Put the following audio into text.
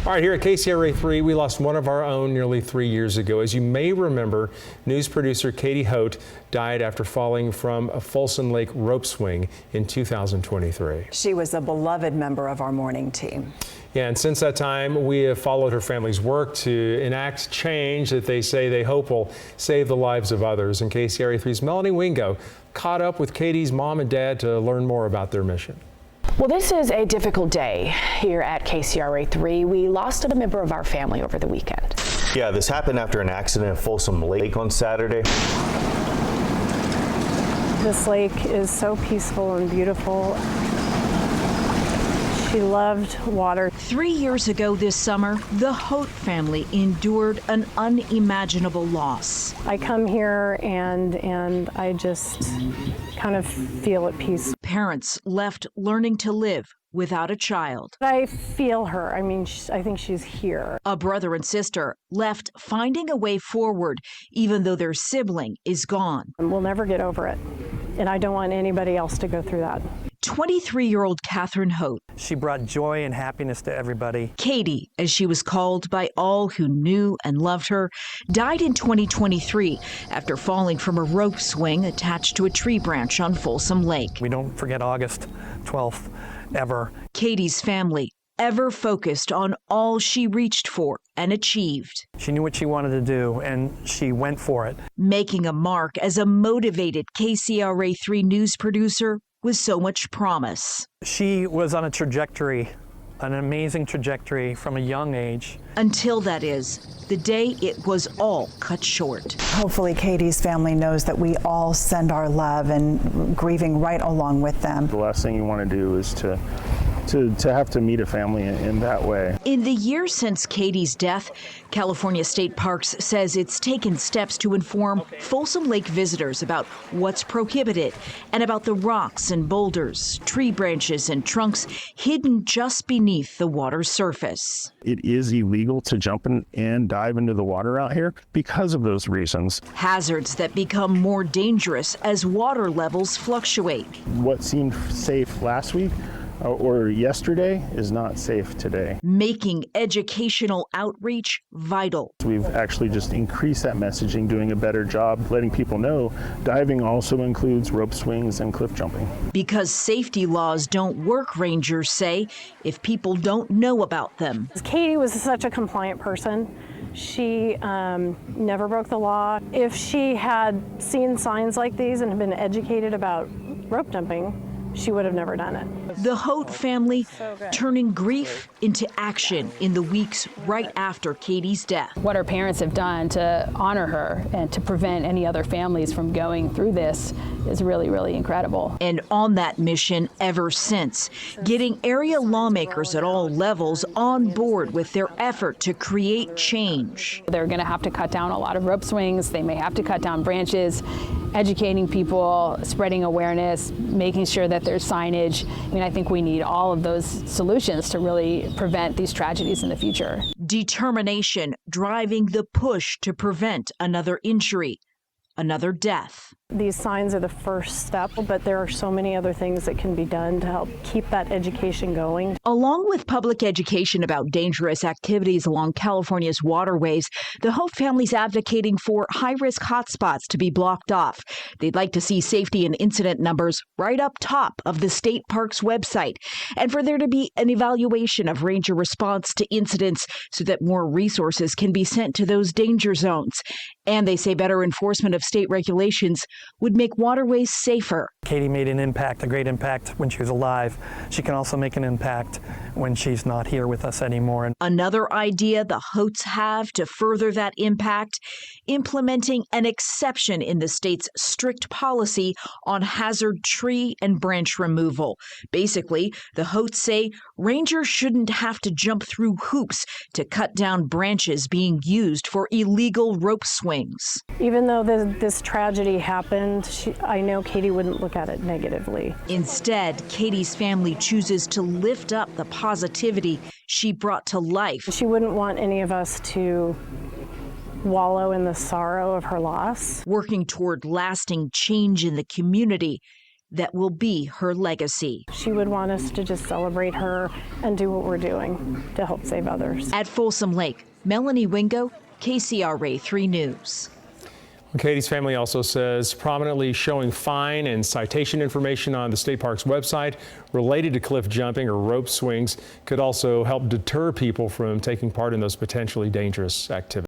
All right, here at KCRA 3, we lost one of our own nearly 3 years ago. As you may remember, news producer Kathryn Hoedt died after falling from a Folsom Lake rope swing in 2023. She was a beloved member of our morning team. Yeah, and since that time, we have followed her family's work to enact change that they say they hope will save the lives of others. And KCRA 3's Melanie Wingo caught up with Katie's mom and dad to learn more about their mission. Well, this is a difficult day here at KCRA 3. We lost a member of our family over the weekend. Yeah, this happened after an accident at Folsom Lake on Saturday. This lake is so peaceful and beautiful. She loved water. 3 years ago this summer, the Hoedt family endured an unimaginable loss. I come here and I just kind of feel at peace. Parents left learning to live without a child. I feel her. I mean, I think she's here. A brother and sister left finding a way forward, even though their sibling is gone. We'll never get over it, and I don't want anybody else to go through that. 23-year-old Kathryn Hoedt. She brought joy and happiness to everybody. Katie, as she was called by all who knew and loved her, died in 2023 after falling from a rope swing attached to a tree branch on Folsom Lake. We don't forget August 12th, ever. Katie's family, ever focused on all she reached for and achieved. She knew what she wanted to do, and she went for it. Making a mark as a motivated KCRA 3 news producer with so much promise. She was on a trajectory, an amazing trajectory from a young age. Until that is, the day it was all cut short. Hopefully Katie's family knows that we all send our love and grieving right along with them. The last thing you want to do is to have to meet a family in that way. In the years since Katie's death, California State Parks says it's taken steps to inform Folsom Lake visitors about what's prohibited and about the rocks and boulders, tree branches and trunks hidden just beneath the water's surface. It is illegal to jump in and dive into the water out here because of those reasons. Hazards that become more dangerous as water levels fluctuate. What seemed safe last week or yesterday is not safe today. Making educational outreach vital. We've actually just increased that messaging, doing a better job letting people know diving also includes rope swings and cliff jumping. Because safety laws don't work, rangers say, if people don't know about them. Katie was such a compliant person. She never broke the law. If she had seen signs like these and had been educated about rope jumping, she would have never done it. The Hoedt family turning grief into action in the weeks right after Katie's death. What her parents have done to honor her and to prevent any other families from going through this is really, really incredible. And on that mission ever since, getting area lawmakers at all levels on board with their effort to create change. They're going to have to cut down a lot of rope swings. They may have to cut down branches, educating people, spreading awareness, making sure that there's signage. I mean, I think we need all of those solutions to really prevent these tragedies in the future. Determination driving the push to prevent another injury, another death. These signs are the first step, but there are so many other things that can be done to help keep that education going. Along with public education about dangerous activities along California's waterways, the Hoedt family's advocating for high-risk hotspots to be blocked off. They'd like to see safety and incident numbers right up top of the state park's website, and for there to be an evaluation of ranger response to incidents so that more resources can be sent to those danger zones. And they say better enforcement of state regulations would make waterways safer. Katie made an impact, a great impact when she was alive. She can also make an impact when she's not here with us anymore. Another idea the Hoedts have to further that impact, implementing an exception in the state's strict policy on hazard tree and branch removal. Basically, the Hoedts say rangers shouldn't have to jump through hoops to cut down branches being used for illegal rope swings. Even though this tragedy happened, I know Katie wouldn't look at it negatively. Instead, Katie's family chooses to lift up the positivity she brought to life. She wouldn't want any of us to wallow in the sorrow of her loss. Working toward lasting change in the community that will be her legacy. She would want us to just celebrate her and do what we're doing to help save others. At Folsom Lake, Melanie Wingo, KCRA 3 News. Katie's family also says prominently showing fine and citation information on the state park's website related to cliff jumping or rope swings could also help deter people from taking part in those potentially dangerous activities.